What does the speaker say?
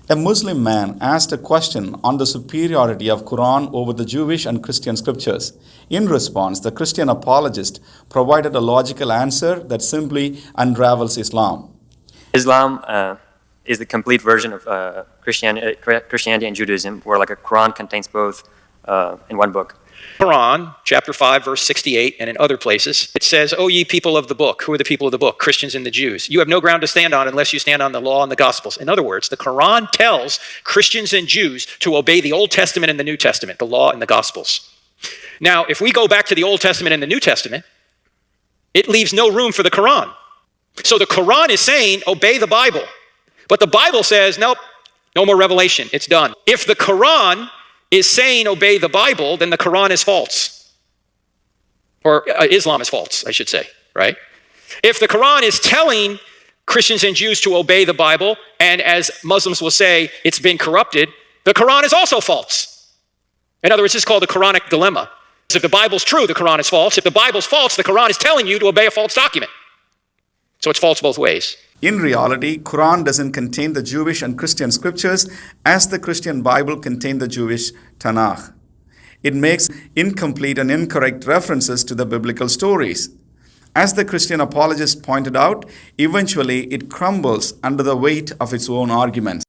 A Muslim man asked a question on the superiority of Quran over the Jewish and Christian scriptures. In response, the Christian apologist provided a logical answer that simply unravels Islam. Islam is the complete version of Christianity and Judaism, where like a Quran contains both in one book. Quran, chapter 5, verse 68, and in other places, it says, "O ye people of the book." Who are the people of the book? Christians and the Jews. "You have no ground to stand on unless you stand on the law and the Gospels." In other words, the Quran tells Christians and Jews to obey the Old Testament and the New Testament, the law and the Gospels. Now, if we go back to the Old Testament and the New Testament, it leaves no room for the Quran. So the Quran is saying, obey the Bible. But the Bible says, nope, no more revelation, it's done. If the Quran is saying obey the Bible, then the Quran is false. Or Islam is false, I should say, right? If the Quran is telling Christians and Jews to obey the Bible, and as Muslims will say, it's been corrupted, the Quran is also false. In other words, it's called the Quranic Dilemma. If the Bible's true, the Quran is false. If the Bible's false, the Quran is telling you to obey a false document. So it's false both ways. In reality, Quran doesn't contain the Jewish and Christian scriptures as the Christian Bible contained the Jewish Tanakh. It makes incomplete and incorrect references to the biblical stories. As the Christian apologist pointed out, eventually it crumbles under the weight of its own arguments.